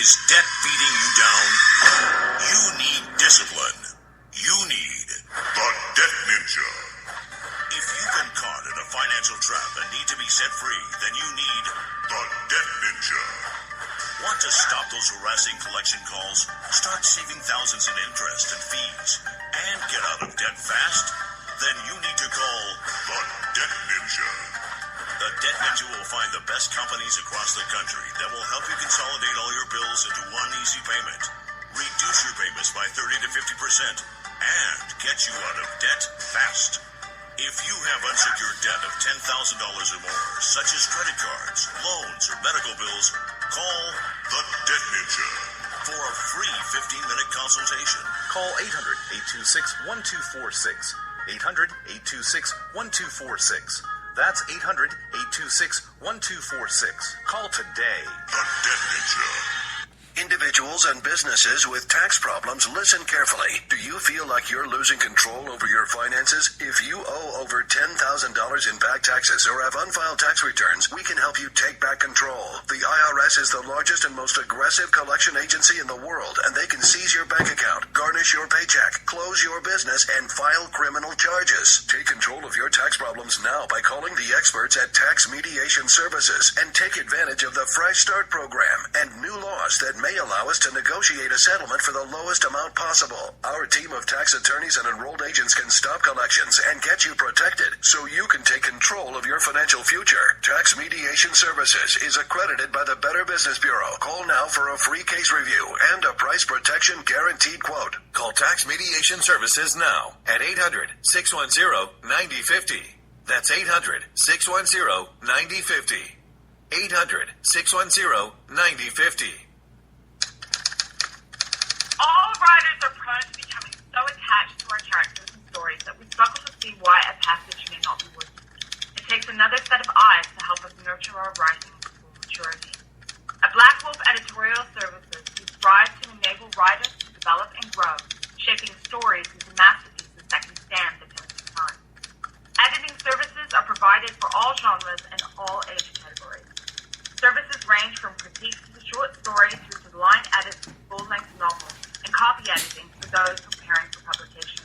Is debt beating you down? You need discipline. You need the Debt Ninja. If you've been caught in a financial trap and need to be set free, then you need the Debt Ninja. Want to stop those harassing collection calls, start saving thousands in interest and fees, and get out of debt fast? Then you need to call the Debt Ninja. The Debt Ninja will find the best companies across the country that will help you consolidate all your bills into one easy payment, reduce your payments by 30 to 50%, and get you out of debt fast. If you have unsecured debt of $10,000 or more, such as credit cards, loans, or medical bills, call the Debt Ninja for a free 15-minute consultation. Call 800-826-1246. 800-826-1246. That's 800-826-1246. Call today. The Debt Ninja. Individuals and businesses with tax problems, listen carefully. Do you feel like you're losing control over your finances? If you owe over $10,000 in back taxes or have unfiled tax returns, we can help you take back control. The IRS is the largest and most aggressive collection agency in the world, and they can seize your bank account, garnish your paycheck, close your business, and file criminal charges. Take control of your tax problems now by calling the experts at Tax Mediation Services and take advantage of the Fresh Start program and new laws that may allow us to negotiate a settlement for the lowest amount possible. Our team of tax attorneys and enrolled agents can stop collections and get you protected so you can take control of your financial future. Tax Mediation Services is accredited by the Better Business Bureau. Call now for a free case review and a price protection guaranteed quote. Call Tax Mediation Services now at 800-610-9050. That's 800-610-9050. 800-610-9050. All writers are prone to becoming so attached to our characters and stories that we struggle to see why a passage may not be working. It takes another set of eyes to help us nurture our writing to full maturity. At Black Wolf Editorial Services, we strive to enable writers to develop and grow, shaping stories into masterpieces that can stand the test of time. Editing services are provided for all genres and all age categories. Services range from critiques to the short story through to line edits to full-length novels and copy editing for those preparing for publication.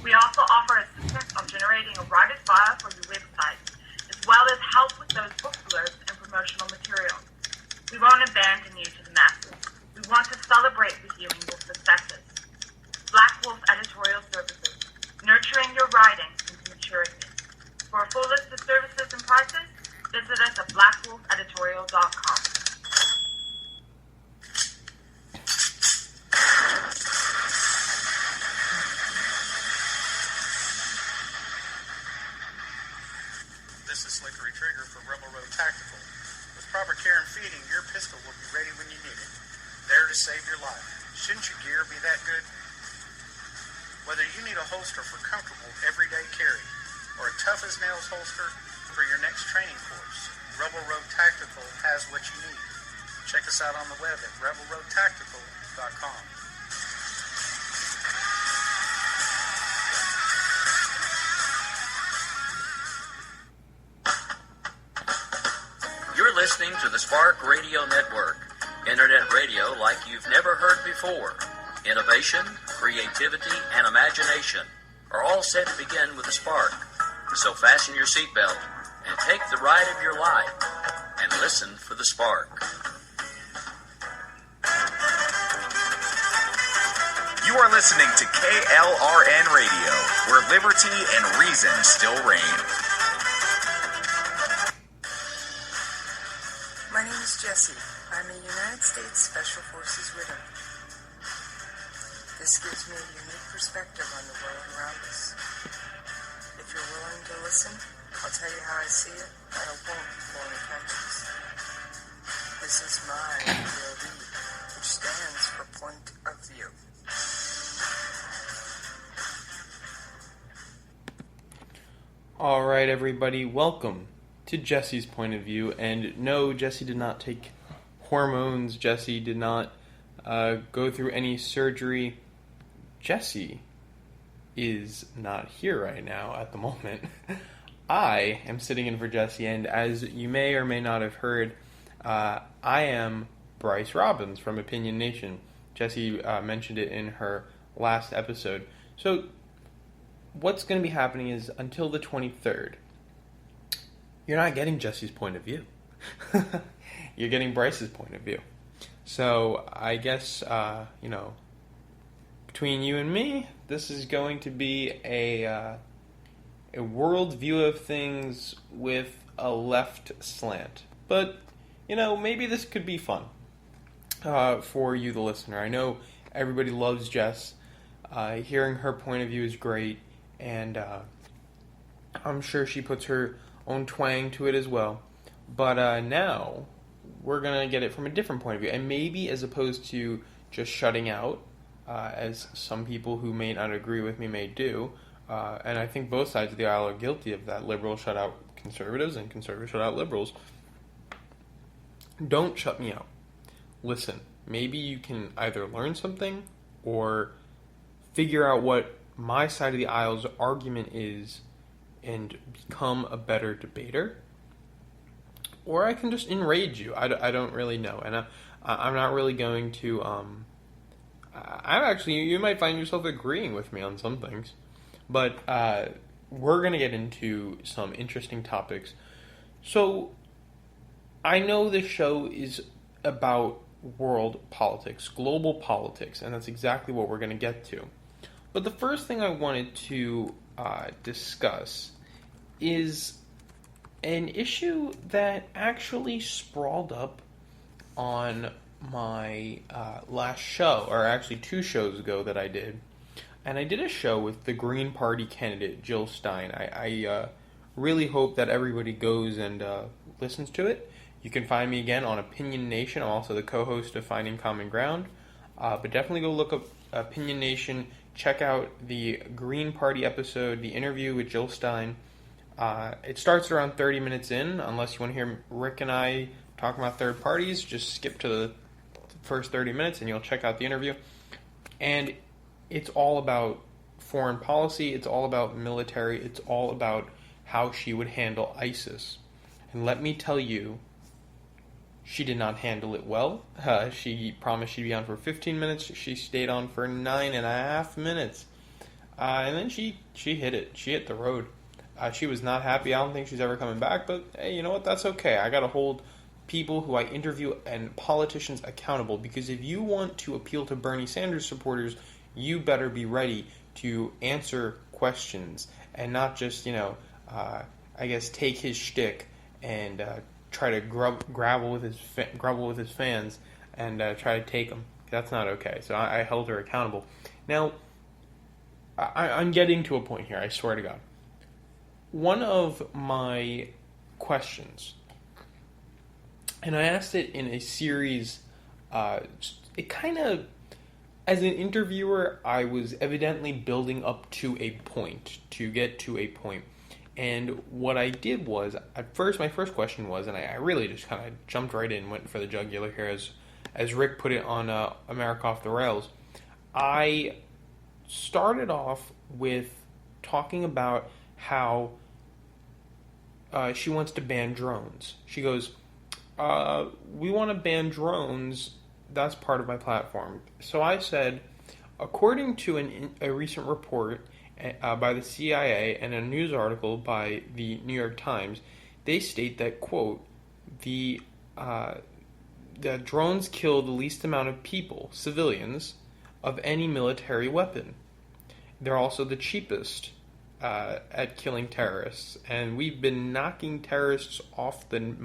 We also offer assistance on generating a writer's bio for your website, as well as help with those book blurbs and promotional materials. We won't abandon you to the masses. We want to celebrate with you in your successes. Black Wolf Editorial Services, nurturing your writing into maturity. For a full list of services and prices, visit us at blackwolfeditorial.com. This is Slickery Trigger for Rebel Road Tactical. With proper care and feeding, your pistol will be ready when you need it, there to save your life. Shouldn't your gear be that good? Whether you need a holster for comfortable everyday carry or a tough-as-nails holster for your next training course, Rebel Road Tactical has what you need. Check us out on the web at rebelroadtactical.com. You're listening to the Spark Radio Network, internet radio like you've never heard before. Innovation, creativity, and imagination are all set to begin with a spark. So fasten your seatbelt and take the ride of your life and listen for the spark. You are listening to KLRN Radio, where liberty and reason still reign. My name is Jessie. I'm a United States Special Forces widow. This gives me a unique perspective on the world around us. If you're willing to listen, I'll tell you how I see it, and I won't pull any punches. This is my POV, which stands for Point of View. All right, everybody, welcome to Jesse's Point of View. And no, Jesse did not take hormones. Jesse did not go through any surgery. Jesse is not here right now at the moment. I am sitting in for Jesse, and as you may or may not have heard, I am Bryce Robbins from Opinion Nation. Jessie mentioned it in her last episode. So what's going to be happening is until the 23rd, you're not getting Jessie's point of view. You're getting Bryce's point of view. So I guess, between you and me, this is going to be a world view of things with a left slant. But, maybe this could be fun for you, the listener. I know everybody loves Jess. Hearing her point of view is great, and I'm sure she puts her own twang to it as well. But now, we're going to get it from a different point of view, and maybe as opposed to just shutting out, as some people who may not agree with me may do, and I think both sides of the aisle are guilty of that. Liberals shut out conservatives, and conservatives shut out liberals. Don't shut me out. Listen, maybe you can either learn something or figure out what my side of the aisle's argument is and become a better debater. Or I can just enrage you. I don't really know. And I'm not really going to... you might find yourself agreeing with me on some things. But we're going to get into some interesting topics. So, I know this show is about world politics, global politics, and that's exactly what we're going to get to. But the first thing I wanted to discuss is an issue that actually sprawled up on my last show, or actually 2 shows ago that I did. And I did a show with the Green Party candidate, Jill Stein. I really hope that everybody goes and listens to it. You can find me again on Opinion Nation. I'm also the co-host of Finding Common Ground. But definitely go look up Opinion Nation. Check out the Green Party episode, the interview with Jill Stein. It starts around 30 minutes in. Unless you want to hear Rick and I talking about third parties, just skip to the first 30 minutes and you'll check out the interview. And it's all about foreign policy. It's all about military. It's all about how she would handle ISIS. And let me tell you, she did not handle it well. She promised she'd be on for 15 minutes. She stayed on for 9.5 minutes. And then she hit it. She hit the road. She was not happy. I don't think she's ever coming back. But, hey, you know what? That's okay. I got to hold people who I interview and politicians accountable. Because if you want to appeal to Bernie Sanders supporters, you better be ready to answer questions. And not just, take his shtick and try to grapple with his fans and try to take them. That's not okay. So I held her accountable. Now, I'm getting to a point here, I swear to God. One of my questions, and I asked it in a series, it kind of, as an interviewer, I was evidently building up to a point, to get to a point. And what I did was, at first, my first question was, and I really just kind of jumped right in, went for the jugular here, as Rick put it on America Off the Rails. I started off with talking about how she wants to ban drones. She goes, we want to ban drones, that's part of my platform. So I said, according to a recent report by the CIA and a news article by the New York Times, they state that, quote, that drones kill the least amount of people, civilians, of any military weapon. They're also the cheapest at killing terrorists, and we've been knocking terrorists off the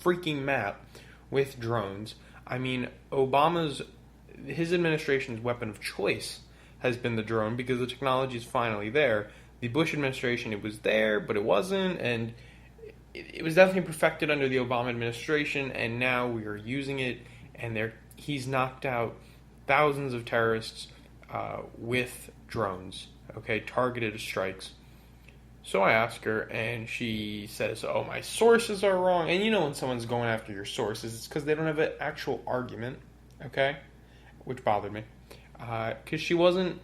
freaking map with drones. I mean, his administration's weapon of choice has been the drone because the technology is finally there. The Bush administration, it was there, but it wasn't, and it was definitely perfected under the Obama administration, and now we are using it, and he's knocked out thousands of terrorists with drones, targeted strikes. So I ask her, and she says, oh, my sources are wrong. And you know when someone's going after your sources, it's because they don't have an actual argument, which bothered me. Because she wasn't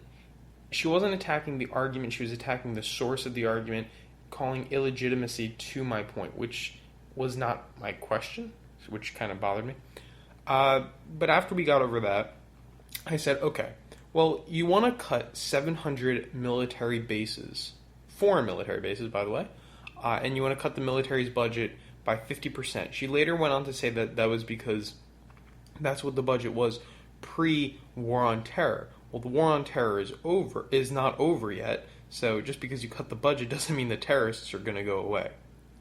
attacking the argument, she was attacking the source of the argument, calling illegitimacy to my point, which was not my question, which kind of bothered me. But after we got over that, I said, okay, well, you want to cut 700 military bases, foreign military bases, by the way, and you want to cut the military's budget by 50%. She later went on to say that that was because that's what the budget was pre-War on Terror. Well, the War on Terror is not over yet, so just because you cut the budget doesn't mean the terrorists are going to go away.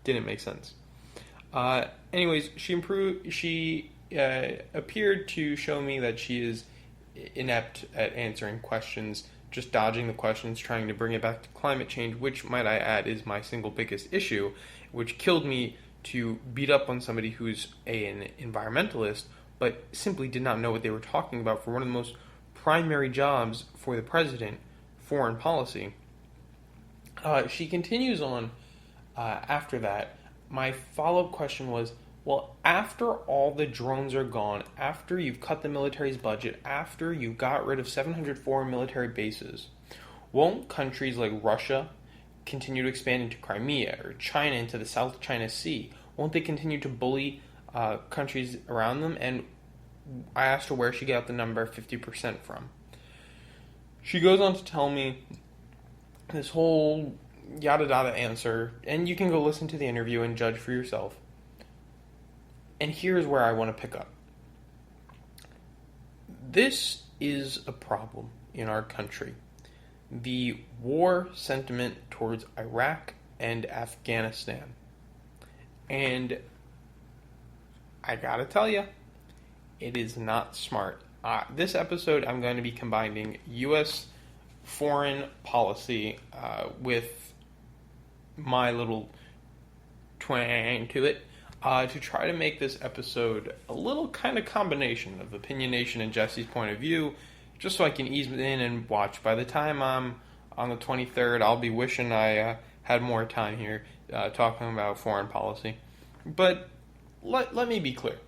Didn't make sense. Anyways, she appeared to show me that she is inept at answering questions, just dodging the questions, trying to bring it back to climate change, which, might I add, is my single biggest issue, which killed me to beat up on somebody who's an environmentalist, but simply did not know what they were talking about for one of the most primary jobs for the president, foreign policy. She continues on after that. My follow-up question was, well, after all the drones are gone, after you've cut the military's budget, after you've got rid of 700 foreign military bases, won't countries like Russia continue to expand into Crimea or China into the South China Sea? Won't they continue to bully countries around them? And I asked her where she got the number 50% from. She goes on to tell me this whole yada yada answer, and you can go listen to the interview and judge for yourself. And here's where I want to pick up. This is a problem in our country. The war sentiment towards Iraq and Afghanistan. And I gotta tell you, it is not smart. This episode, I'm going to be combining U.S. foreign policy with my little twang to it to try to make this episode a little kind of combination of opinionation and Jesse's point of view, just so I can ease in and watch. By the time I'm on the 23rd, I'll be wishing I had more time here talking about foreign policy. But let me be clear.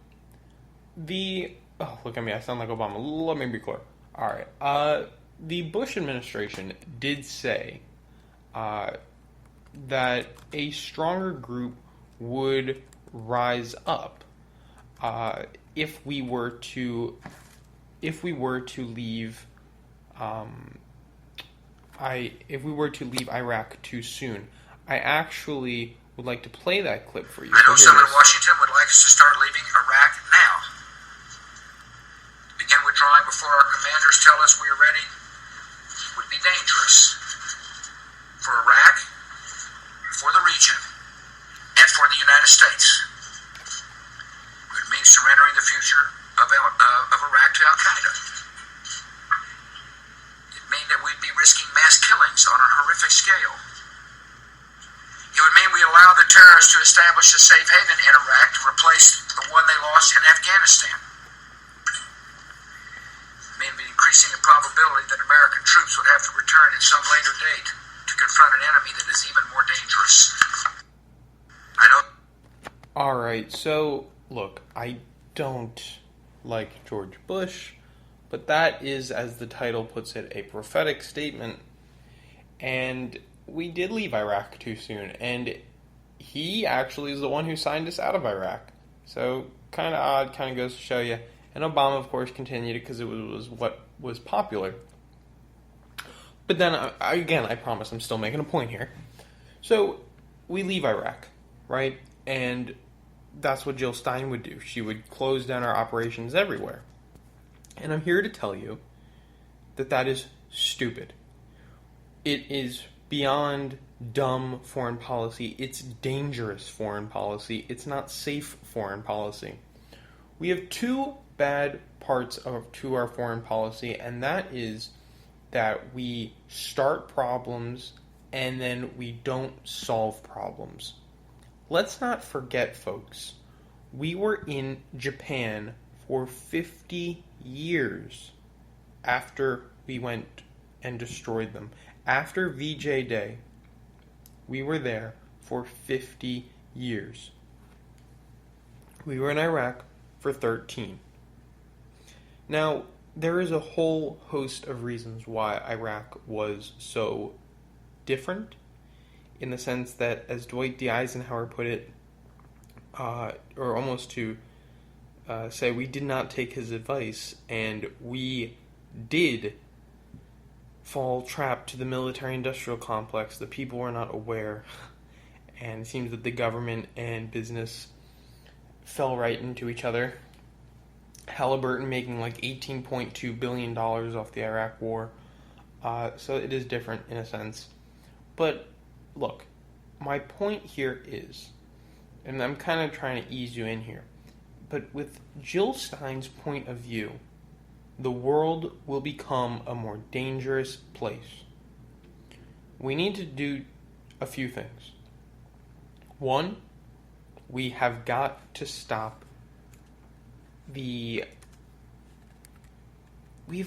Oh, look at me, I sound like Obama. Let me be clear. Alright, the Bush administration did say that a stronger group would rise up if we were to leave Iraq too soon. I actually would like to play that clip for you. I know some in Washington would like us to start leaving Iraq now. To begin withdrawing before our commanders tell us we are ready would be dangerous for Iraq, for the region, and for the United States. It would mean surrendering the future of Iraq to Al-Qaeda. It would mean that we'd be risking mass killings on a horrific scale. It would mean we allow the terrorists to establish a safe haven in Iraq to replace the one they lost in Afghanistan. It would mean increasing the probability that American troops would have to return at some later date to confront an enemy that is even more dangerous. I know. Alright, so, look, I don't like George Bush, but that is, as the title puts it, a prophetic statement. And we did leave Iraq too soon, and he actually is the one who signed us out of Iraq. So, kind of odd, kind of goes to show you. And Obama, of course, continued it because it was what was popular. But then, I promise I'm still making a point here. So, we leave Iraq, right? And that's what Jill Stein would do. She would close down our operations everywhere. And I'm here to tell you that that is stupid. It is beyond dumb foreign policy. It's dangerous foreign policy. It's not safe foreign policy. We have two bad parts to our foreign policy, and that is that we start problems and then we don't solve problems. Let's not forget, folks, we were in Japan for 50 years after we went and destroyed them. After VJ Day, we were there for 50 years. We were in Iraq for 13. Now, there is a whole host of reasons why Iraq was so different, in the sense that, as Dwight D. Eisenhower put it, or almost to say we did not take his advice, and we did fall trapped to the military-industrial complex. The people were not aware, and it seems that the government and business fell right into each other. Halliburton making like $18.2 billion off the Iraq War. So it is different in a sense. But look, my point here is, and I'm kind of trying to ease you in here, but with Jill Stein's point of view, the world will become a more dangerous place. We need to do a few things. One, we have got to stop we've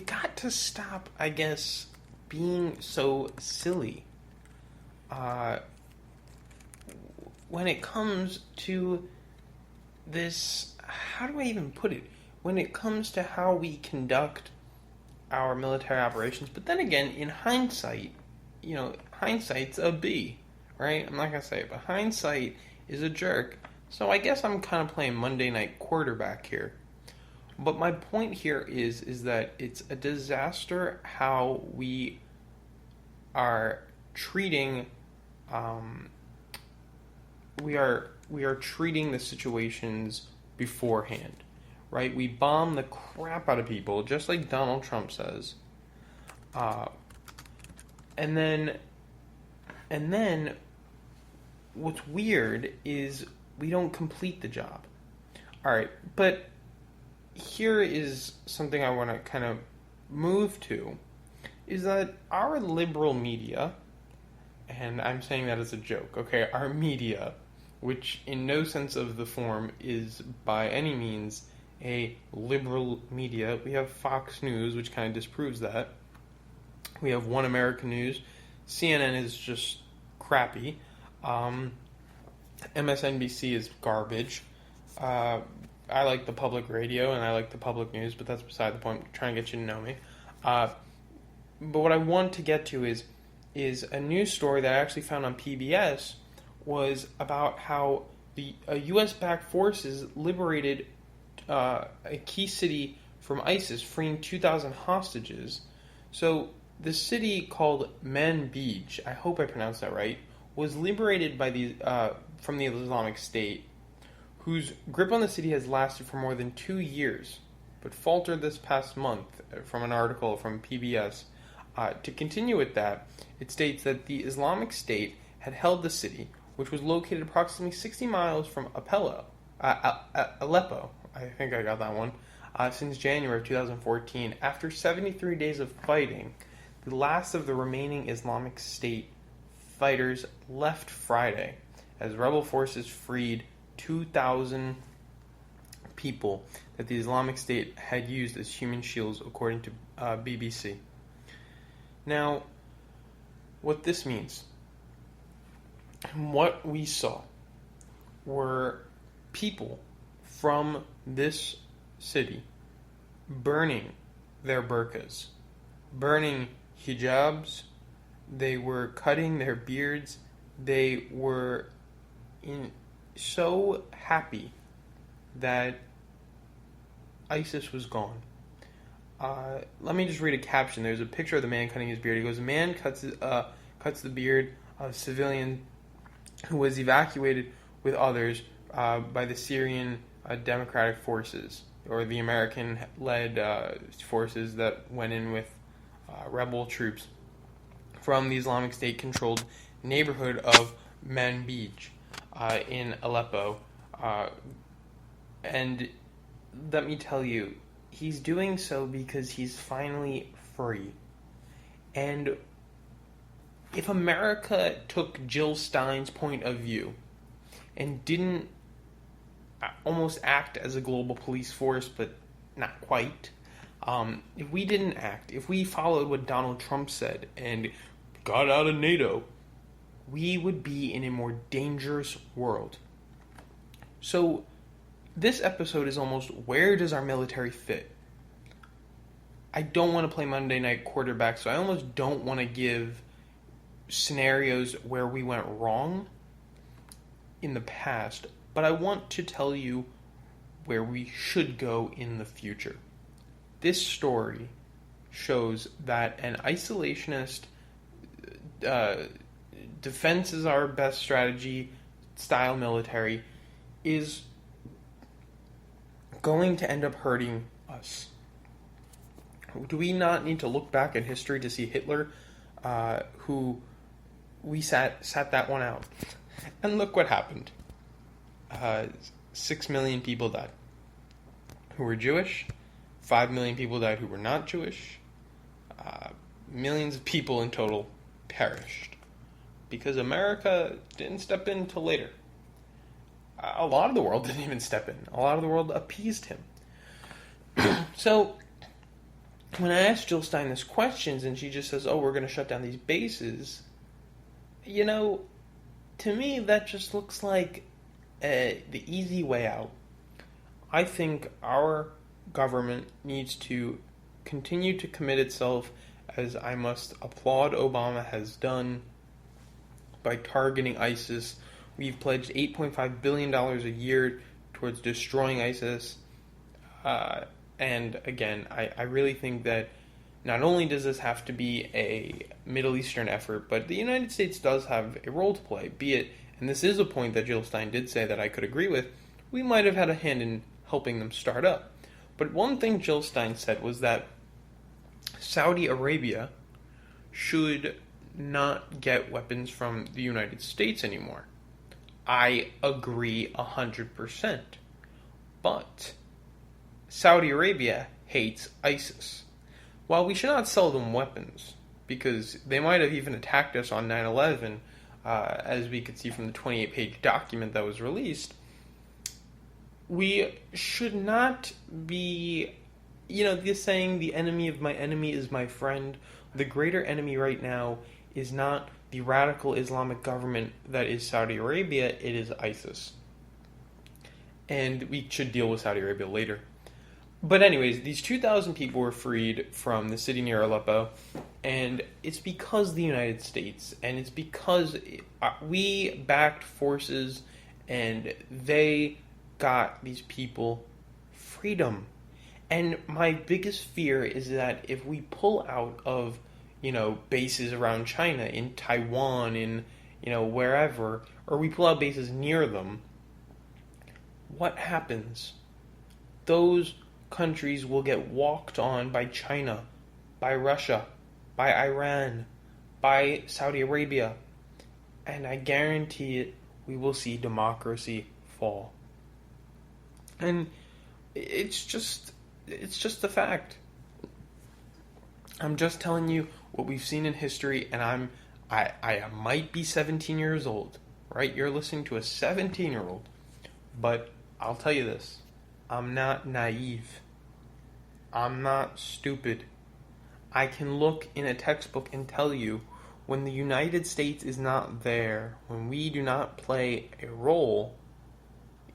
got to stop, I guess, being so silly. When it comes to this, how do I even put it? When it comes to how we conduct our military operations, but then again, in hindsight, hindsight's a B, right? I'm not going to say it, but hindsight is a jerk. So I guess I'm kind of playing Monday night quarterback here. But my point here is that it's a disaster how we are treating we are treating the situations beforehand, right? We bomb the crap out of people, just like Donald Trump says, and then what's weird is we don't complete the job. All right, but here is something I want to kind of move to, is that our liberal media, and I'm saying that as a joke, okay, our media, which in no sense of the form is by any means a liberal media. We have Fox News, which kind of disproves that. We have One American News. CNN is just crappy. MSNBC is garbage. I like the public radio and I like the public news, but that's beside the point. I'm trying to get you to know me. But what I want to get to is a news story that I actually found on PBS was about how the U.S.-backed forces liberated a key city from ISIS, freeing 2,000 hostages. So the city called Manbij, I hope I pronounced that right, was liberated by from the Islamic State, whose grip on the city has lasted for more than 2 years, but faltered this past month, from an article from PBS. To continue with that, it states that the Islamic State had held the city, which was located approximately 60 miles from Aleppo, I think I got that one, since January of 2014. After 73 days of fighting, the last of the remaining Islamic State fighters left Friday, as rebel forces freed 2,000 people that the Islamic State had used as human shields, according to BBC. Now, what this means, what we saw were people from this city burning their burqas, burning hijabs, they were cutting their beards, they were so happy that ISIS was gone. Let me just read a caption. There's a picture of the man cutting his beard. He goes, "A man cuts the beard of a civilian who was evacuated with others by the Syrian Democratic Forces, or the American-led forces that went in with rebel troops from the Islamic State-controlled neighborhood of Manbij in Aleppo." And let me tell you, he's doing so because he's finally free. And if America took Jill Stein's point of view and didn't almost act as a global police force, but not quite, if we didn't act, if we followed what Donald Trump said and got out of NATO, we would be in a more dangerous world. So this episode is almost, where does our military fit? I don't want to play Monday night quarterback, so I almost don't want to give scenarios where we went wrong in the past, but I want to tell you where we should go in the future. This story shows that an isolationist defense is our best strategy style military is going to end up hurting us. Do we not need to look back in history to see Hitler, who we sat that one out? And look what happened. 6 million people died who were Jewish. 5 million people died who were not Jewish. Millions of people in total perished because America didn't step in until later. A lot of the world didn't even step in. A lot of the world appeased him. So, when I asked Jill Stein this questions and she just says, oh, we're going to shut down these bases, you know, to me that just looks like the easy way out. I think our government needs to continue to commit itself, as I must applaud Obama has done, by targeting ISIS. We've pledged $8.5 billion a year towards destroying ISIS. And again, I really think that not only does this have to be a Middle Eastern effort, but the United States does have a role to play. Be it, and this is a point that Jill Stein did say that I could agree with, we might have had a hand in helping them start up. But one thing Jill Stein said was that Saudi Arabia should not get weapons from the United States anymore. I agree 100%. But Saudi Arabia hates ISIS. While we should not sell them weapons, because they might have even attacked us on 9/11, as we could see from the 28-page document that was released, we should not be, this saying, the enemy of my enemy is my friend. The greater enemy right now is not the radical Islamic government that is Saudi Arabia, it is ISIS. And we should deal with Saudi Arabia later. But anyways, these 2,000 people were freed from the city near Aleppo, and it's because the United States, and it's because we backed forces, and they got these people freedom. And my biggest fear is that if we pull out of, bases around China, in Taiwan, in, wherever, or we pull out bases near them, what happens? Those countries will get walked on by China, by Russia, by Iran, by Saudi Arabia, and I guarantee it, we will see democracy fall. And it's just a fact. I'm just telling you what we've seen in history, and I might be 17 years old, right? You're listening to a 17-year-old, but I'll tell you this. I'm not naive. I'm not stupid. I can look in a textbook and tell you when the United States is not there, when we do not play a role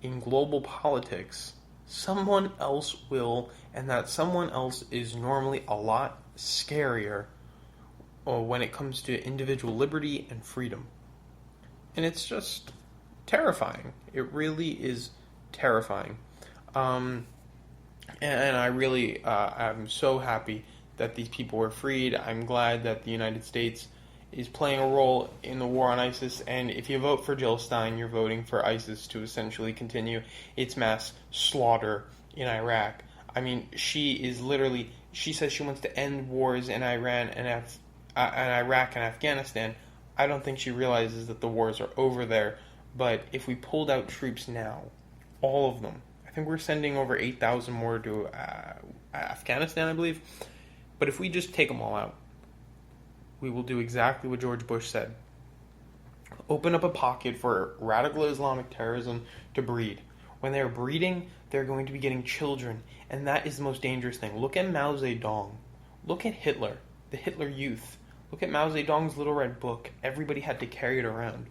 in global politics, someone else will, and that someone else is normally a lot scarier when it comes to individual liberty and freedom. And it's just terrifying. It really is terrifying. And I really am so happy that these people were freed. I'm glad that the United States is playing a role in the war on ISIS, and if you vote for Jill Stein, you're voting for ISIS to essentially continue its mass slaughter in Iraq. I mean, she says she wants to end wars in Iran and Iraq and Afghanistan. I don't think she realizes that the wars are over there, but if we pulled out troops now, all of them, I think we're sending over 8,000 more to Afghanistan, I believe, but if we just take them all out, we will do exactly what George Bush said. Open up a pocket for radical Islamic terrorism to breed. When they're breeding, they're going to be getting children, and that is the most dangerous thing. Look at Mao Zedong. Look at Hitler, the Hitler Youth. Look at Mao Zedong's Little Red Book. Everybody had to carry it around.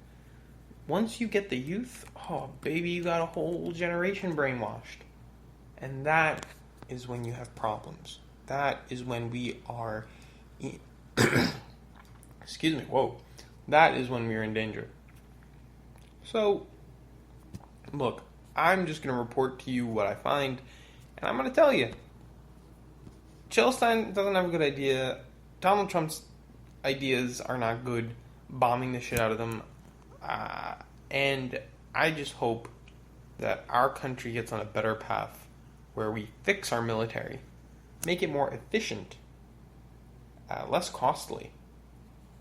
Once you get the youth, oh, baby, you got a whole generation brainwashed. And that is when you have problems. That is when we are... Excuse me, whoa. That is when we're in danger. So, look, I'm just going to report to you what I find, and I'm going to tell you. Chilstein doesn't have a good idea. Donald Trump's ideas are not good, bombing the shit out of them. And I just hope that our country gets on a better path where we fix our military, make it more efficient, less costly,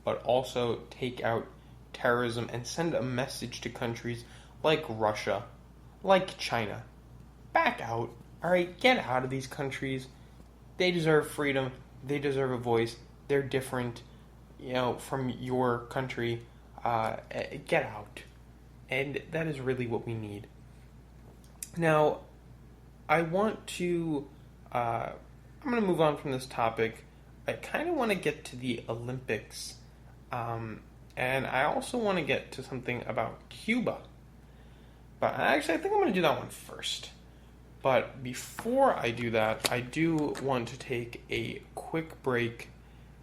but also take out terrorism and send a message to countries like Russia, like China. Back out. Alright, get out of these countries. They deserve freedom. They deserve a voice. They're different, from your country. Get out. And that is really what we need. Now, I want to... I'm going to move on from this topic. I kind of want to get to the Olympics. And I also want to get to something about Cuba. But actually, I think I'm going to do that one first. But before I do that, I do want to take a quick break.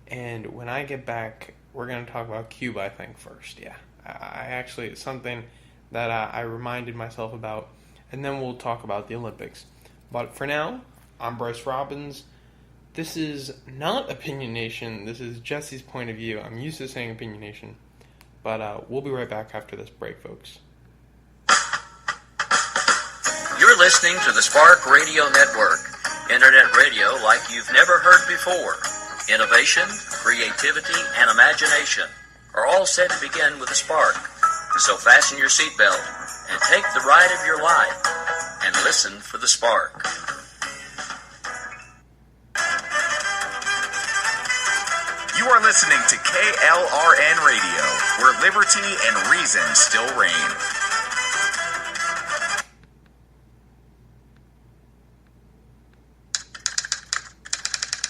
And when I get back, we're going to talk about Cuba, I think, first. Yeah. It's something that I reminded myself about. And then we'll talk about the Olympics. But for now, I'm Bryce Robbins. This is not Opinion Nation. This is Jesse's point of view. I'm used to saying Opinion Nation. But we'll be right back after this break, folks. You're listening to the Spark Radio Network. Internet radio like you've never heard before. Innovation, creativity, and imagination are all said to begin with a spark. So fasten your seatbelt and take the ride of your life and listen for the spark. You are listening to KLRN Radio, where liberty and reason still reign.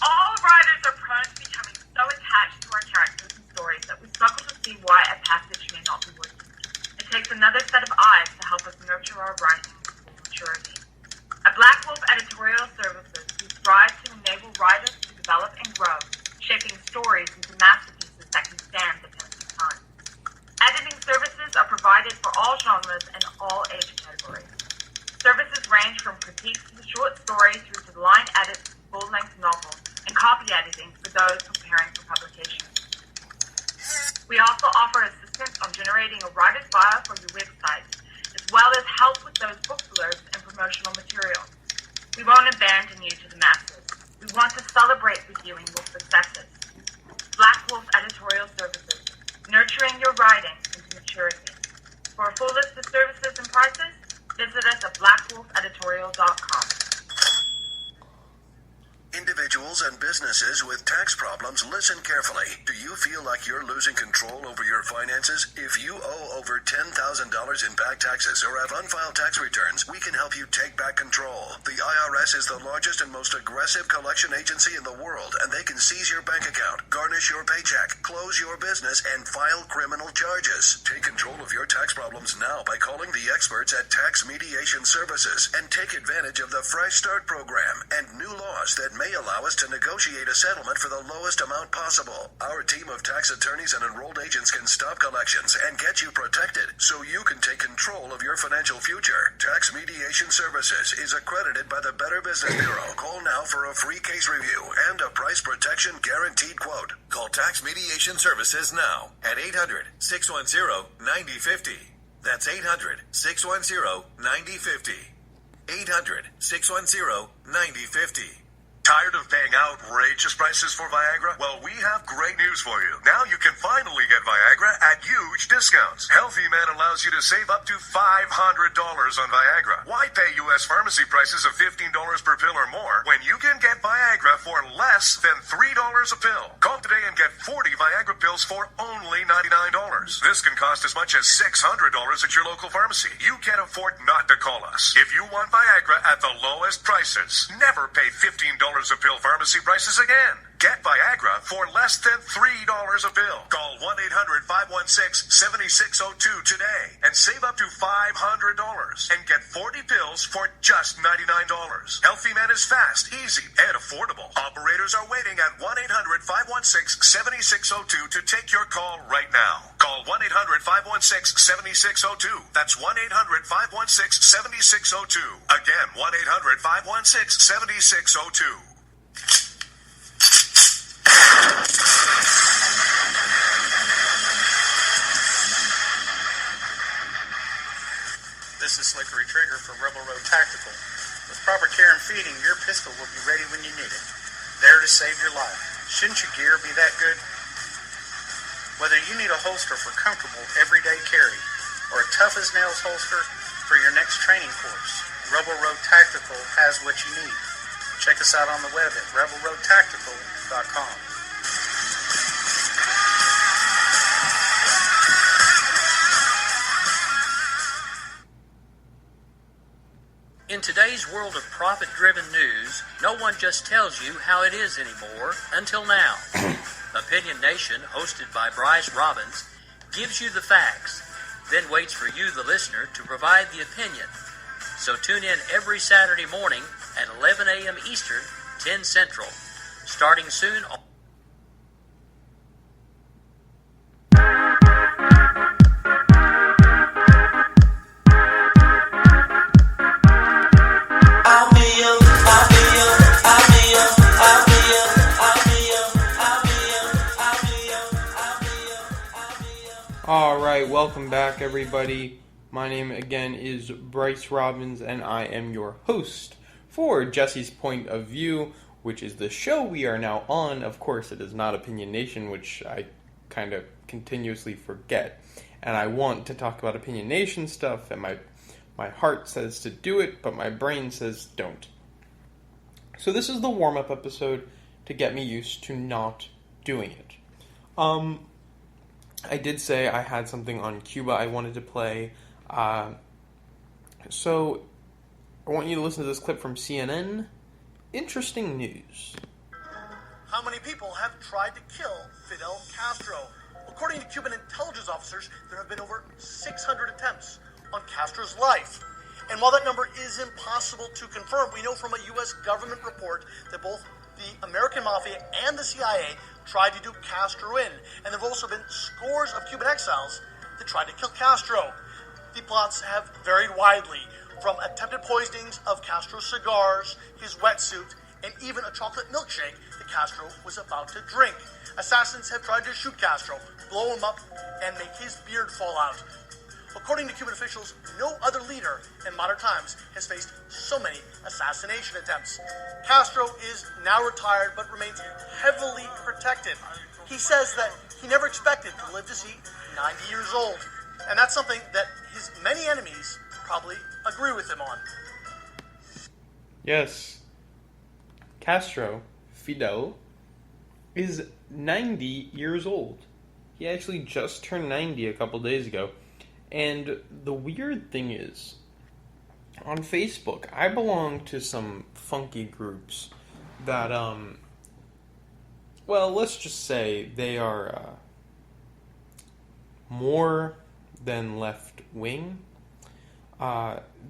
All writers are prone to becoming so attached to our characters and stories that we struggle to see why a passage may not be working. It takes another set of eyes to help us nurture our writing to full maturity. At Black Wolf Editorial Services, we strive to enable writers to develop and grow, shaping stories into masterpieces that can stand the test of time. Editing services are provided for all genres and all age categories. Services range from critiques to the short story through to the line edits, full-length novels, and copy editing for those preparing for publication. We also offer assistance on generating a writer's bio for your website, as well as help with those book blurbs and promotional materials. We won't abandon you to the masses. We want to celebrate with you in your successes. Black Wolf Editorial Services, nurturing your writing into maturity. For a full list of services and prices, visit us at blackwolfeditorial.com. Individuals and businesses with tax problems, listen carefully. Do you feel like you're losing control over your finances? If you owe over $10,000 in back taxes or have unfiled tax returns, we can help you take back control. The IRS is the largest and most aggressive collection agency in the world, and they can seize your bank account, garnish your paycheck, close your business, and file criminal charges. Take control of your tax problems now by calling the experts at Tax Mediation Services and take advantage of the Fresh Start program and new laws that may allow us to negotiate a settlement for the lowest amount possible. Our team of tax attorneys and enrolled agents can stop collections and get you protected so you can take control of your financial future. Tax Mediation Services is accredited by the Better Business Bureau. Call now for a free case review and a price protection guaranteed quote. Call Tax Mediation Services now at 800-610-9050. That's 800-610-9050. 800-610-9050. Tired of paying outrageous prices for Viagra? Well, we have great news for you. Now you can finally get Viagra at huge discounts. Healthy Man allows you to save up to $500 on Viagra. Why pay U.S. pharmacy prices of $15 per pill or more when you can get Viagra for less than $3 a pill? Call today and get 40 Viagra pills for only $99. This can cost as much as $600 at your local pharmacy. You can't afford not to call us. If you want Viagra at the lowest prices, never pay $15 a pill pharmacy prices again. Get Viagra for less than $3 a pill. Call 1-800-516-7602 today and save up to $500 and get 40 pills for just $99. Healthy Man is fast, easy, and affordable. Operators are waiting at 1-800-516-7602 to take your call right now. Call 1-800-516-7602. That's 1-800-516-7602. Again, 1-800-516-7602. This is Slickery Trigger for Rebel Road Tactical. With proper care and feeding, your pistol will be ready when you need it. There to save your life. Shouldn't your gear be that good? Whether you need a holster for comfortable, everyday carry, or a tough-as-nails holster for your next training course, Rebel Road Tactical has what you need. Check us out on the web at rebelroadtactical.com. In today's world of profit-driven news, no one just tells you how it is anymore, until now. Opinion Nation, hosted by Bryce Robbins, gives you the facts, then waits for you, the listener, to provide the opinion. So tune in every Saturday morning at 11 a.m. Eastern, 10 Central. Starting soon on... Alright, welcome back everybody. My name again is Bryce Robbins and I am your host for Jesse's Point of View, which is the show we are now on. Of course, it is not Opinion Nation, which I kind of continuously forget. And I want to talk about Opinion Nation stuff, and my heart says to do it, but my brain says don't. So this is the warm-up episode to get me used to not doing it. I did say I had something on Cuba I wanted to play. So I want you to listen to this clip from CNN. Interesting news. How many people have tried to kill Fidel Castro? According to Cuban intelligence officers, there have been over 600 attempts on Castro's life. And while that number is impossible to confirm, we know from a U.S. government report that both the American Mafia and the CIA tried to do Castro in. And there have also been scores of Cuban exiles that tried to kill Castro. The plots have varied widely, from attempted poisonings of Castro's cigars, his wetsuit, and even a chocolate milkshake that Castro was about to drink. Assassins have tried to shoot Castro, blow him up, and make his beard fall out. According to Cuban officials, no other leader in modern times has faced so many assassination attempts. Castro is now retired but remains heavily protected. He says that he never expected to live to see 90 years old. And that's something that his many enemies probably agree with him on. Yes. Castro, Fidel, is 90 years old. He actually just turned 90 a couple days ago. And the weird thing is, on Facebook, I belong to some funky groups that, well, let's just say they are more than left-wing.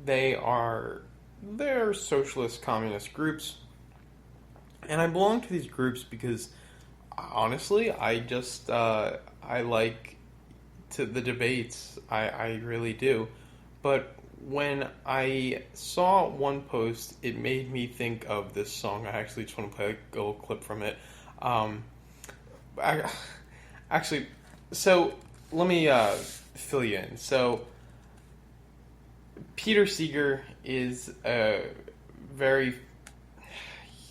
They're socialist, communist groups. And I belong to these groups because, honestly, I like to the debates. I really do. But when I saw one post, it made me think of this song. I actually just want to play a little clip from it. So let me fill you in. So Peter Seeger is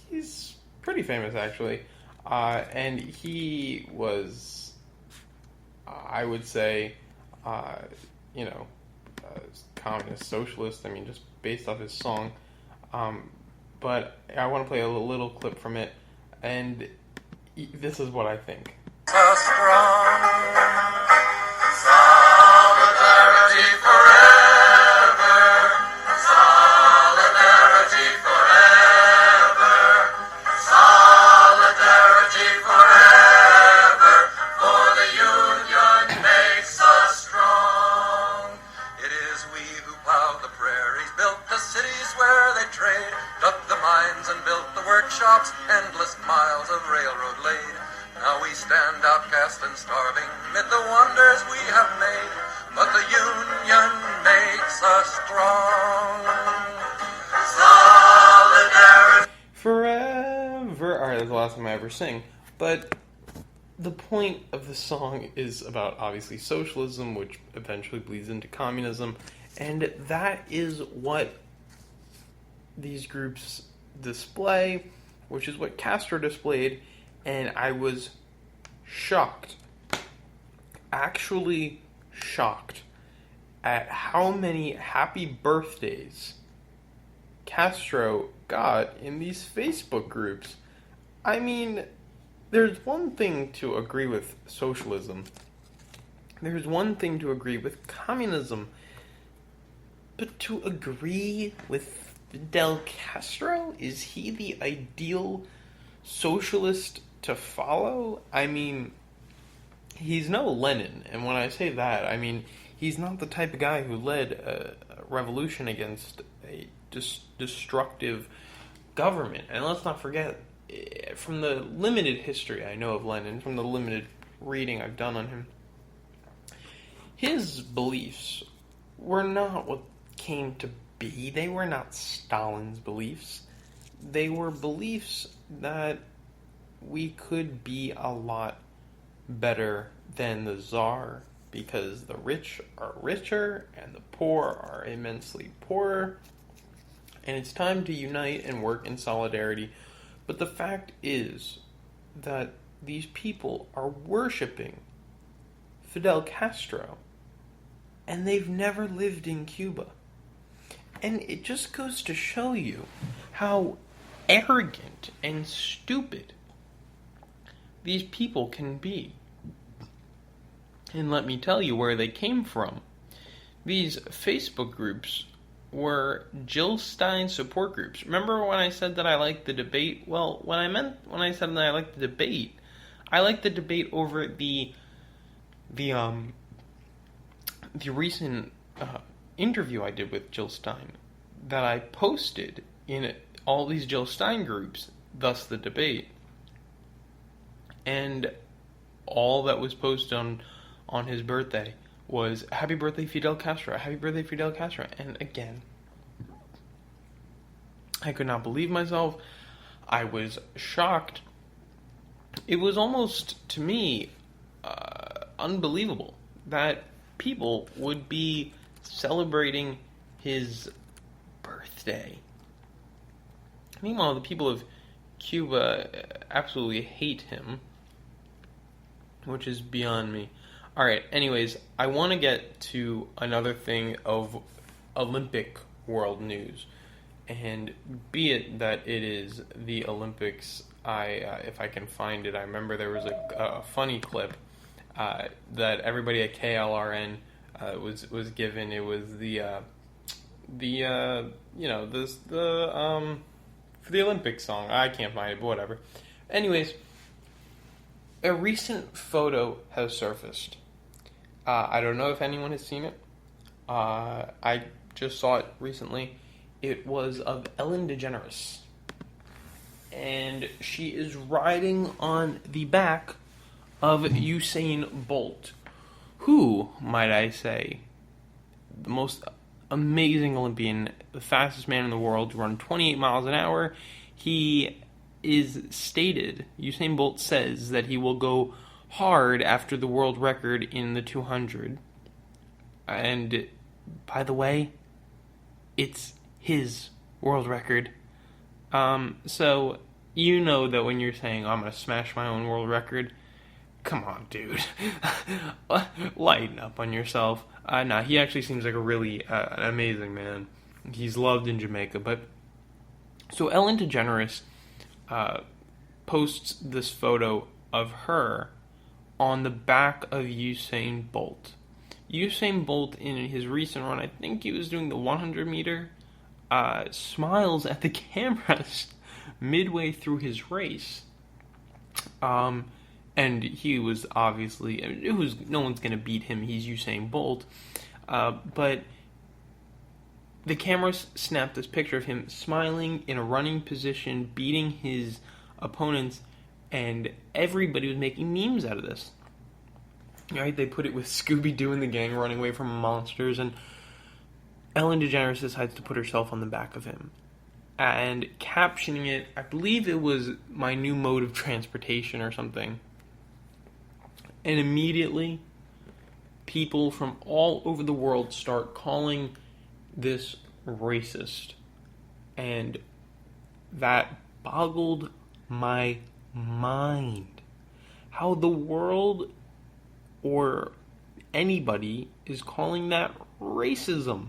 he's pretty famous actually, and he was, I would say, communist, socialist. I mean, just based off his song. But I want to play a little clip from it, and this is what I think. So strong, solidarity forever, solidarity forever, solidarity lines and built the workshops, endless miles of railroad laid. Now we stand outcast and starving mid the wonders we have made. But the union makes us strong. Solidarity. Forever. Alright, that's the last time I ever sing. But the point of the song is about, obviously, socialism, which eventually bleeds into communism. And that is what these groups display, which is what Castro displayed. And I was shocked. Actually shocked at how many happy birthdays Castro got in these Facebook groups. I mean, there's one thing to agree with socialism. There's one thing to agree with communism. But to agree with Fidel Castro? Is he the ideal socialist to follow? I mean, he's no Lenin, and when I say that, I mean he's not the type of guy who led a revolution against a destructive government. And let's not forget, from the limited history I know of Lenin, from the limited reading I've done on him, his beliefs were not what came to be. They were not Stalin's beliefs. They were beliefs that we could be a lot better than the Tsar, because the rich are richer and the poor are immensely poorer, and it's time to unite and work in solidarity. But the fact is that these people are worshiping Fidel Castro, and they've never lived in Cuba. And it just goes to show you how arrogant and stupid these people can be. And let me tell you where they came from. These Facebook groups were Jill Stein support groups. Remember when I said that I liked the debate? Well, when I said that I liked the debate over the recent interview I did with Jill Stein that I posted in all these Jill Stein groups, thus the debate. And all that was posted on his birthday was, "Happy birthday, Fidel Castro. Happy birthday, Fidel Castro." And again, I could not believe myself. I was shocked. It was almost, to me, unbelievable that people would be celebrating his birthday. Meanwhile, the people of Cuba absolutely hate him, which is beyond me. Alright, anyways, I want to get to another thing of Olympic world news. And be it that it is the Olympics, if I can find it, I remember there was a funny clip that everybody at KLRN was given. It was for the Olympic song. I can't find it, but whatever. Anyways, a recent photo has surfaced. I don't know if anyone has seen it. I just saw it recently. It was of Ellen DeGeneres. And she is riding on the back of Usain Bolt, who, might I say, the most amazing Olympian, the fastest man in the world to run 28 miles an hour. He is stated, Usain Bolt says that he will go hard after the world record in the 200. And, by the way, it's his world record. So, you know that when you're saying, I'm going to smash my own world record, come on, dude. Lighten up on yourself. Nah, he actually seems like a really amazing man. He's loved in Jamaica. But so Ellen DeGeneres posts this photo of her on the back of Usain Bolt. Usain Bolt, in his recent run, I think he was doing the 100 meter, smiles at the cameras midway through his race. And he was obviously, no one's going to beat him. He's Usain Bolt. But the camera snapped this picture of him smiling in a running position, beating his opponents, and everybody was making memes out of this. Right? They put it with Scooby-Doo and the gang running away from monsters, and Ellen DeGeneres decides to put herself on the back of him. And captioning it, I believe it was "my new mode of transportation" or something. And immediately, people from all over the world start calling this racist. And that boggled my mind. How the world or anybody is calling that racism.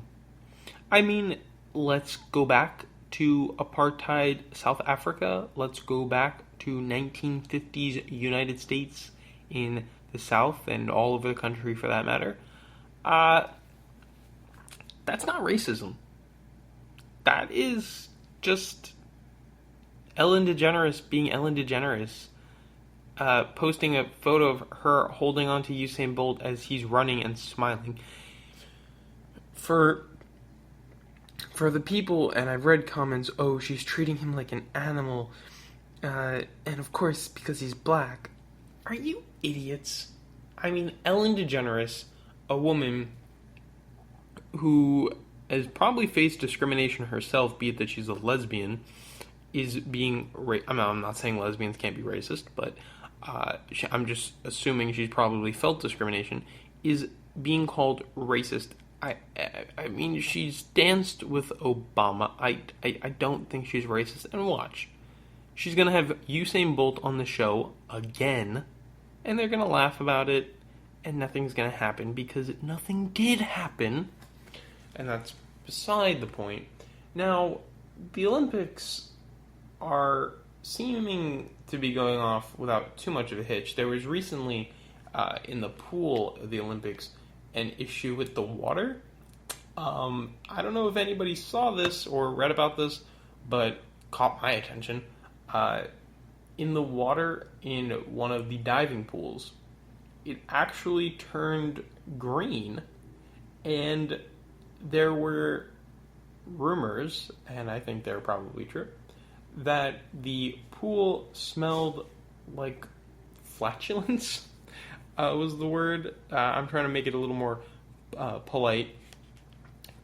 I mean, let's go back to apartheid South Africa. Let's go back to 1950s United States in the South and all over the country for that matter. That's not racism. That is just Ellen DeGeneres being Ellen DeGeneres. Posting a photo of her holding on to Usain Bolt as he's running and smiling. For the people, and I've read comments, oh, she's treating him like an animal, and of course, because he's black. Are you idiots? I mean, Ellen DeGeneres, a woman who has probably faced discrimination herself, be it that she's a lesbian, is being... I'm not saying lesbians can't be racist, but I'm just assuming she's probably felt discrimination, is being called racist. I mean, she's danced with Obama. I don't think she's racist. And watch. She's going to have Usain Bolt on the show again, and they're going to laugh about it, and nothing's going to happen, because nothing did happen, and that's beside the point. Now, the Olympics are seeming to be going off without too much of a hitch. There was recently, in the pool of the Olympics, an issue with the water. I don't know if anybody saw this or read about this, but caught my attention. In the water in one of the diving pools, it actually turned green, and there were rumors, and I think they're probably true, that the pool smelled like flatulence. Was the word. I'm trying to make it a little more polite.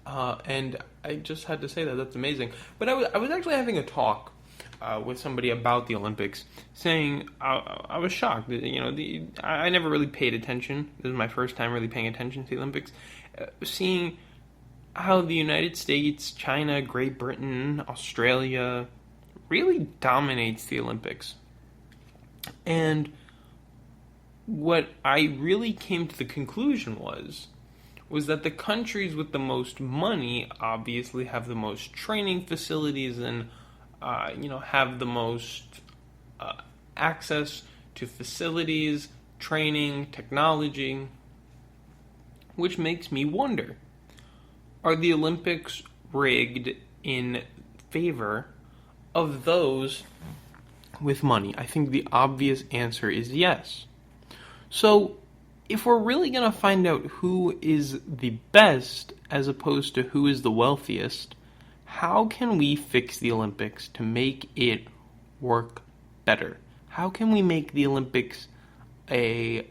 And I just had to say that. That's amazing. But I was actually having a talk with somebody about the Olympics, saying I was shocked. I never really paid attention. This was my first time really paying attention to the Olympics. Seeing how the United States, China, Great Britain, Australia really dominates the Olympics. And what I really came to the conclusion was that the countries with the most money obviously have the most training facilities and, have the most access to facilities, training, technology, which makes me wonder, are the Olympics rigged in favor of those with money? I think the obvious answer is yes. So, if we're really going to find out who is the best as opposed to who is the wealthiest, how can we fix the Olympics to make it work better? How can we make the Olympics a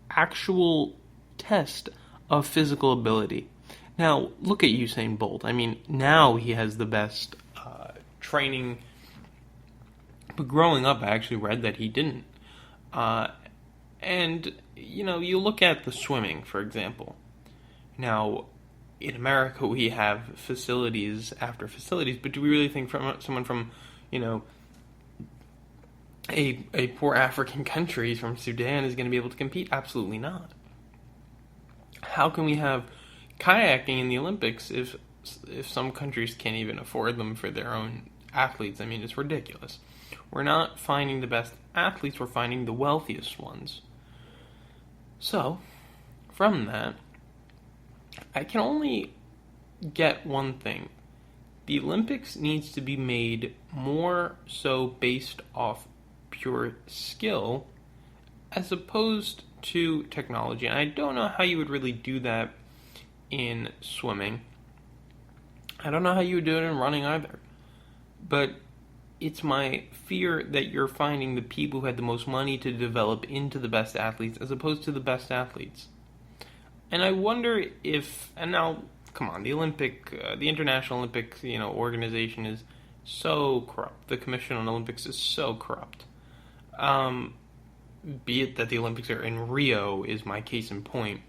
actual test of physical ability? Now, look at Usain Bolt. I mean, now he has the best training. But growing up, I actually read that he didn't. And, you look at the swimming, for example. Now, in America, we have facilities after facilities, but do we really think someone from, a poor African country from Sudan is going to be able to compete? Absolutely not. How can we have kayaking in the Olympics if some countries can't even afford them for their own athletes? I mean, it's ridiculous. We're not finding the best athletes, we're finding the wealthiest ones. So, from that, I can only get one thing. The Olympics needs to be made more so based off pure skill as opposed to technology. And I don't know how you would really do that in swimming. I don't know how you would do it in running either. But it's my fear that you're finding the people who had the most money to develop into the best athletes as opposed to the best athletes. And I wonder if, and now, come on, the International Olympic, organization is so corrupt. The Commission on Olympics is so corrupt. Be it that the Olympics are in Rio is my case in point.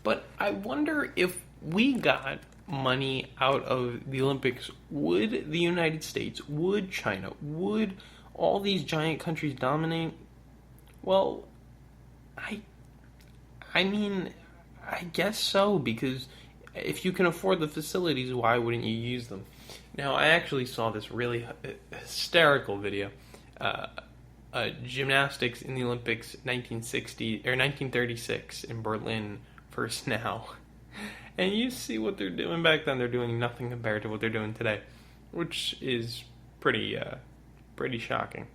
But I wonder if we got money out of the Olympics, would the United States, would China, would all these giant countries dominate? Well, I mean, I guess so, because if you can afford the facilities, why wouldn't you use them? Now, I actually saw this really hysterical video. Gymnastics in the Olympics 1936 in Berlin versus now. And you see what they're doing back then. They're doing nothing compared to what they're doing today, which is pretty shocking.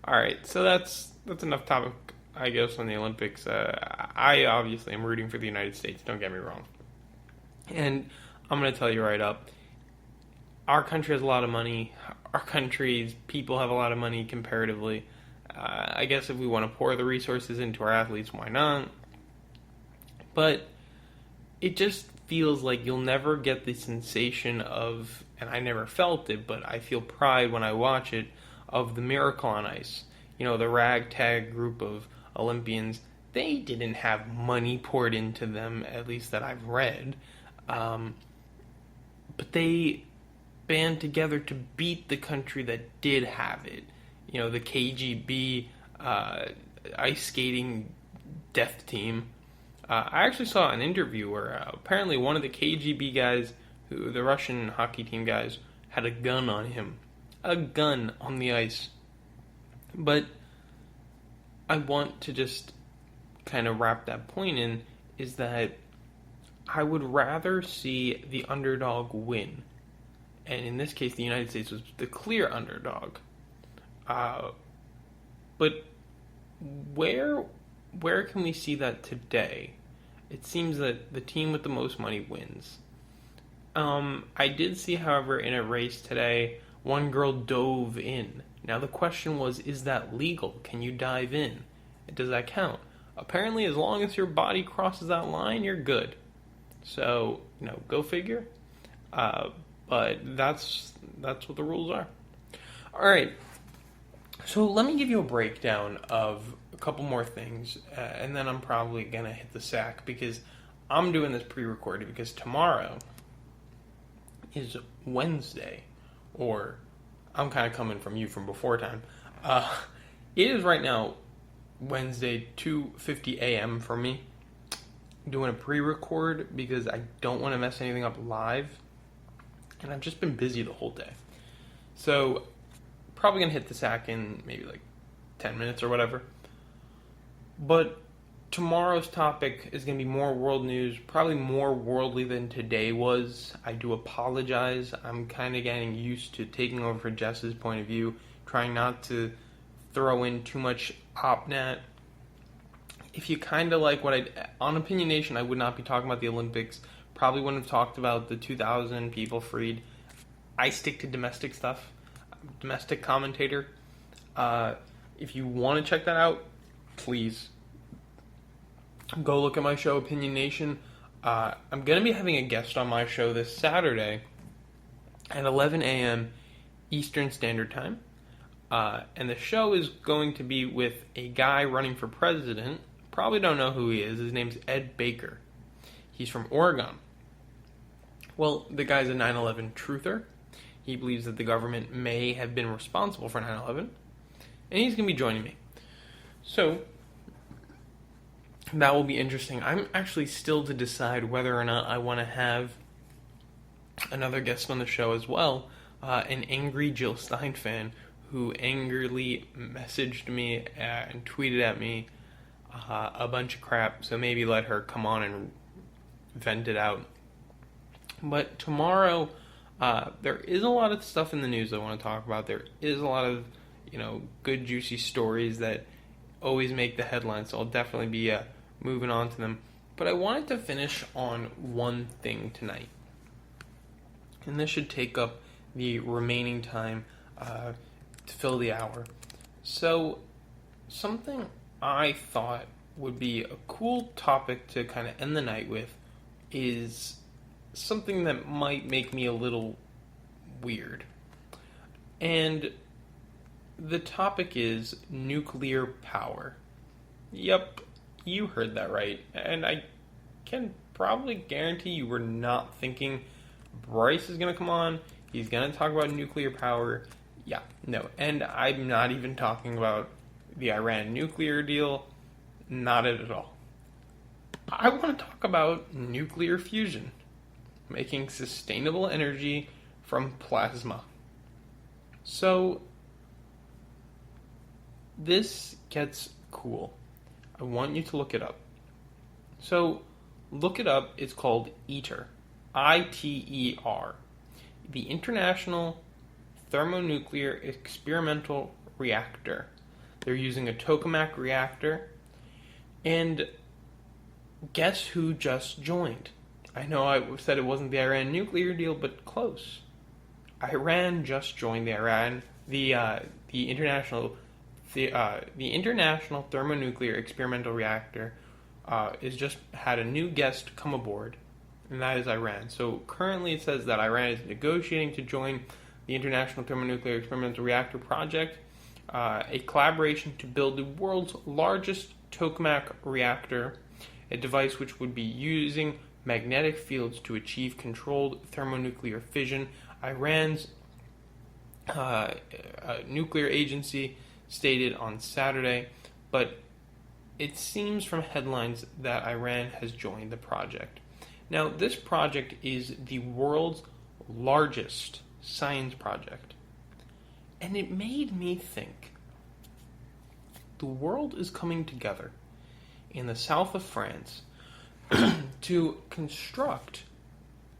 All right, so that's enough topic, I guess, on the Olympics. I obviously am rooting for the United States. Don't get me wrong. And I'm going to tell you right up, our country has a lot of money. Our country's people have a lot of money comparatively. I guess if we want to pour the resources into our athletes, why not? But it just feels like you'll never get the sensation of, and I never felt it, but I feel pride when I watch it, of the Miracle on Ice. The ragtag group of Olympians, they didn't have money poured into them, at least that I've read. But they band together to beat the country that did have it. The KGB ice skating death team. I actually saw an interview where apparently one of the KGB guys, the Russian hockey team guys, had a gun on him. A gun on the ice. But I want to just kind of wrap that point in, is that I would rather see the underdog win. And in this case, the United States was the clear underdog. But where can we see that today? It seems that the team with the most money wins. I did see, however, in a race today, one girl dove in. Now the question was, is that legal? Can you dive in? Does that count? Apparently, as long as your body crosses that line, you're good. So, go figure. But that's what the rules are. All right. So let me give you a breakdown of a couple more things, and then I'm probably going to hit the sack, because I'm doing this pre-recorded because tomorrow is Wednesday, or I'm kind of coming from you from before time. It is right now Wednesday, 2:50 a.m. for me. I'm doing a pre-record because I don't want to mess anything up live, and I've just been busy the whole day. So probably going to hit the sack in maybe like 10 minutes or whatever. But tomorrow's topic is going to be more world news, probably more worldly than today was. I do apologize. I'm kind of getting used to taking over for Jess's point of view, trying not to throw in too much OpNat. If you kind of like what on Opinion Nation, I would not be talking about the Olympics. Probably wouldn't have talked about the 2,000 people freed. I stick to domestic stuff. Domestic commentator. If you want to check that out, please go look at my show, Opinion Nation. I'm going to be having a guest on my show this Saturday at 11 a.m. Eastern Standard Time. And the show is going to be with a guy running for president. Probably don't know who he is. His name's Ed Baker. He's from Oregon. Well, the guy's a 9/11 truther. He believes that the government may have been responsible for 9/11. And he's going to be joining me. So that will be interesting. I'm actually still to decide whether or not I want to have another guest on the show as well. An angry Jill Stein fan who angrily messaged me and tweeted at me a bunch of crap. So maybe let her come on and vent it out. But tomorrow, there is a lot of stuff in the news I want to talk about. There is a lot of, good juicy stories that always make the headlines. So I'll definitely be moving on to them. But I wanted to finish on one thing tonight. And this should take up the remaining time to fill the hour. So, something I thought would be a cool topic to kind of end the night with is something that might make me a little weird. And the topic is nuclear power. Yep, you heard that right. And I can probably guarantee you were not thinking Bryce is going to come on, he's going to talk about nuclear power. Yeah, no. And I'm not even talking about the Iran nuclear deal. Not at all. I want to talk about nuclear fusion, making sustainable energy from plasma. So, this gets cool. I want you to look it up. So, look it up. It's called ITER. ITER. The International Thermonuclear Experimental Reactor. They're using a tokamak reactor. And guess who just joined? I know I said it wasn't the Iran nuclear deal, but close. Iran just joined the International Thermonuclear Experimental Reactor is just had a new guest come aboard, and that is Iran. So currently it says that Iran is negotiating to join the International Thermonuclear Experimental Reactor project, a collaboration to build the world's largest tokamak reactor, a device which would be using magnetic fields to achieve controlled thermonuclear fission. Iran's nuclear agency stated on Saturday, but it seems from headlines that Iran has joined the project. Now, this project is the world's largest science project, and it made me think. The world is coming together in the south of France to construct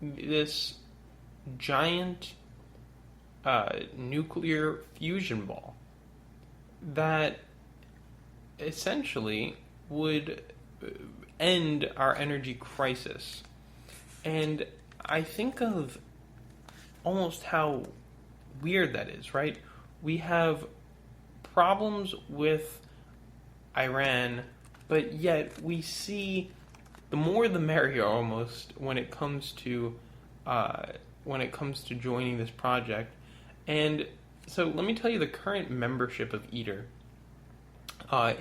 this giant nuclear fusion ball that essentially would end our energy crisis. And I think of almost how weird that is, right? We have problems with Iran, but yet we see the more the merrier almost when it comes to joining this project. And so let me tell you, the current membership of ITER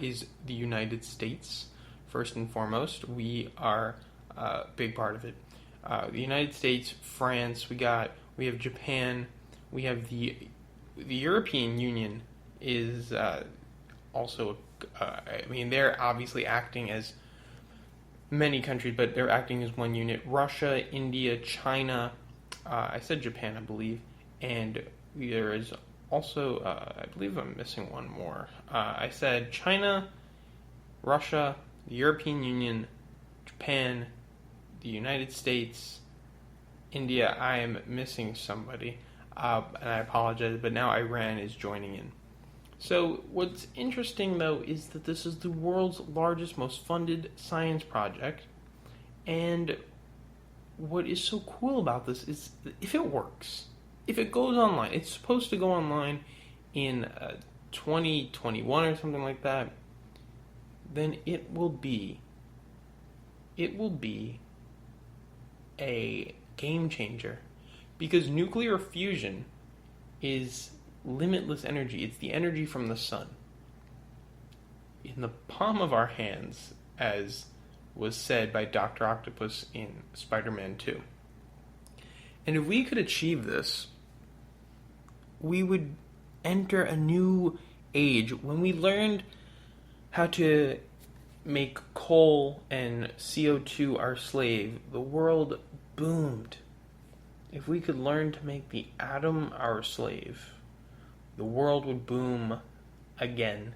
is the United States. First and foremost, we are a big part of it. The United States, France, we have Japan, we have the European Union is also. They're obviously acting as many countries, but they're acting as one unit. Russia, India, China. I said Japan, I believe, and there is also, I believe I'm missing one more. I said China, Russia, the European Union, Japan, the United States, India. I am missing somebody, and I apologize, but now Iran is joining in. So what's interesting, though, is that this is the world's largest, most funded science project, and what is so cool about this is that if it works, if it goes online, it's supposed to go online in 2021 or something like that, then it will be a game changer, because nuclear fusion is limitless energy. It's the energy from the sun in the palm of our hands, as was said by Dr. Octopus in Spider-Man 2. And if we could achieve this, we would enter a new age. When we learned how to make coal and CO2 our slave, the world boomed. If we could learn to make the atom our slave, the world would boom again.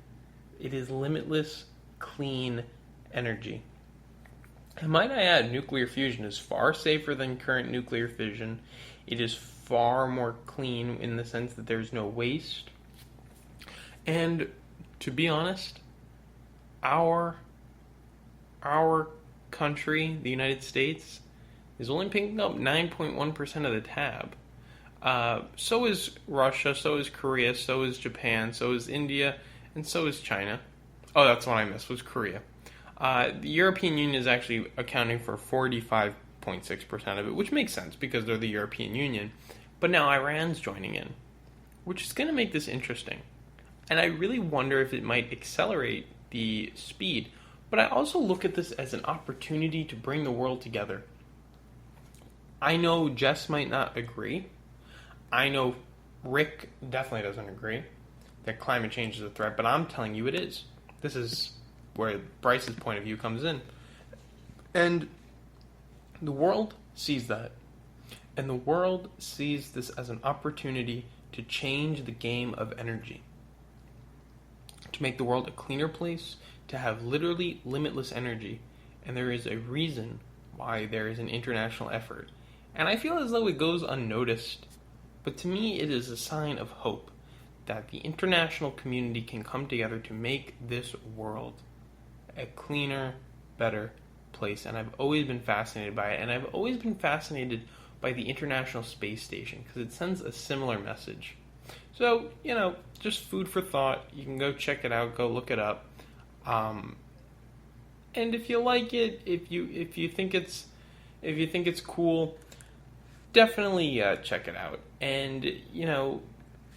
It is limitless, clean energy. And might I add, nuclear fusion is far safer than current nuclear fission. It is far more clean in the sense that there's no waste. And to be honest, our country, the United States, is only picking up 9.1% of the tab. So is Russia, so is Korea, so is Japan, so is India, and so is China. Oh, that's one I missed, was Korea. The European Union is actually accounting for 45.6% of it, which makes sense because they're the European Union. But now Iran's joining in, which is going to make this interesting. And I really wonder if it might accelerate the speed. But I also look at this as an opportunity to bring the world together. I know Jess might not agree. I know Rick definitely doesn't agree that climate change is a threat, but I'm telling you it is. This is where Bryce's point of view comes in. And the world sees that. And the world sees this as an opportunity to change the game of energy. To make the world a cleaner place, to have literally limitless energy. And there is a reason why there is an international effort. And I feel as though it goes unnoticed. But to me, it is a sign of hope that the international community can come together to make this world a cleaner, better place. And I've always been fascinated by it. And I've always been fascinated by the International Space Station because it sends a similar message. So, just food for thought. You can go check it out, go look it up. And if you like it, if you think it's cool, definitely check it out. And,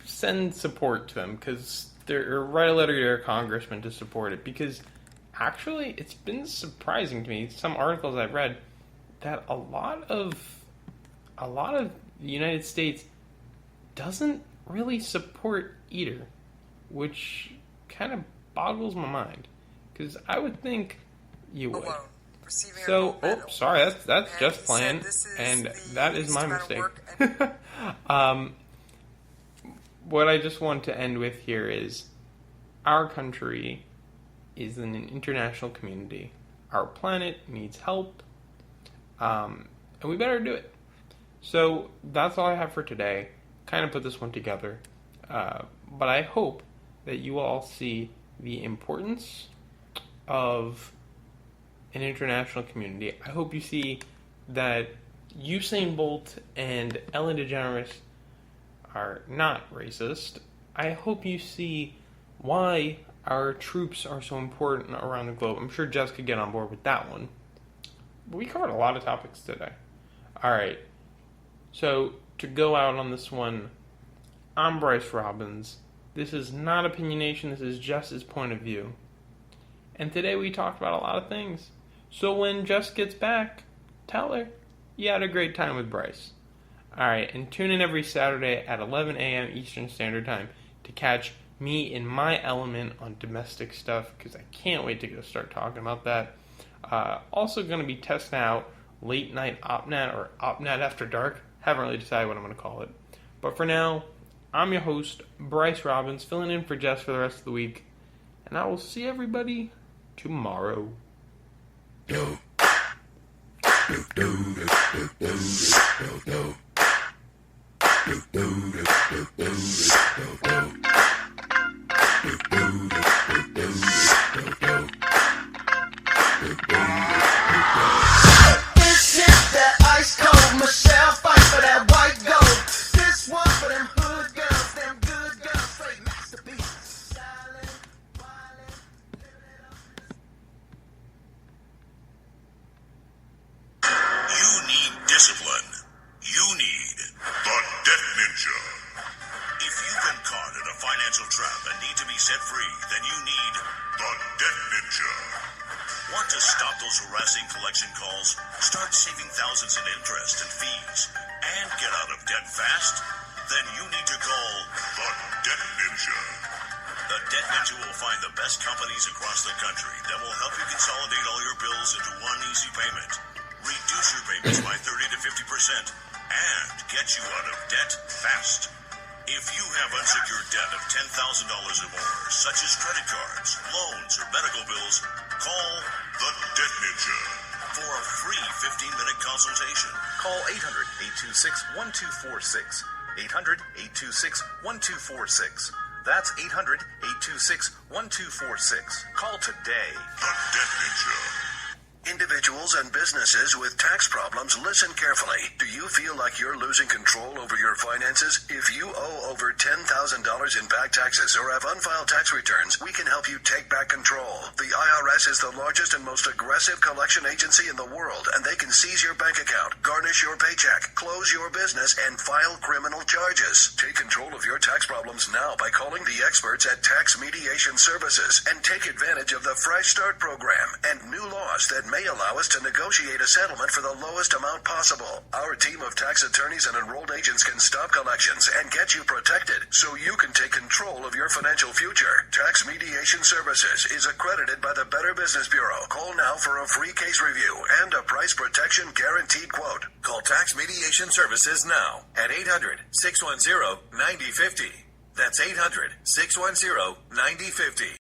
send support to them because or write a letter to your congressman to support it because actually it's been surprising to me, some articles I've read, that a lot of the United States doesn't really support either, which kind of boggles my mind because I would think you would. So, sorry, that's just playing, and that is my mistake. What I just want to end with here is our country is in an international community. Our planet needs help, and we better do it. So that's all I have for today. Kind of put this one together. But I hope that you all see the importance of an international community. I hope you see that Usain Bolt and Ellen DeGeneres are not racist. I hope you see why our troops are so important around the globe. I'm sure Jess could get on board with that one. But we covered a lot of topics today. Alright, so to go out on this one, I'm Bryce Robbins. This is not Opinionation, this is Jess's point of view. And today we talked about a lot of things. So when Jess gets back, tell her you had a great time with Bryce. Alright, and tune in every Saturday at 11 a.m. Eastern Standard Time to catch me in my element on domestic stuff, because I can't wait to go start talking about that. Also going to be testing out Late Night OpNat or OpNat After Dark. Haven't really decided what I'm going to call it. But for now, I'm your host, Bryce Robbins, filling in for Jess for the rest of the week. And I will see everybody tomorrow. Call 800-826-1246. 800-826-1246. That's 800-826-1246. Call today. The Death Ninja. Individuals and businesses with tax problems, listen carefully. Do you feel like you're losing control over your finances? If you owe over $10,000 in back taxes or have unfiled tax returns, we can help you take back control. The IRS is the largest and most aggressive collection agency in the world, and they can seize your bank account, garnish your paycheck, close your business, and file criminal charges. Take control of your tax problems now by calling the experts at Tax Mediation Services and take advantage of the Fresh Start program and new laws that may allow us to negotiate a settlement for the lowest amount possible. Our team of tax attorneys and enrolled agents can stop collections and get you protected so you can take control of your financial future. Tax Mediation Services is accredited by the Better Business Bureau. Call now for a free case review and a price protection guaranteed quote. Call Tax Mediation Services now at 800-610-9050. That's 800-610-9050.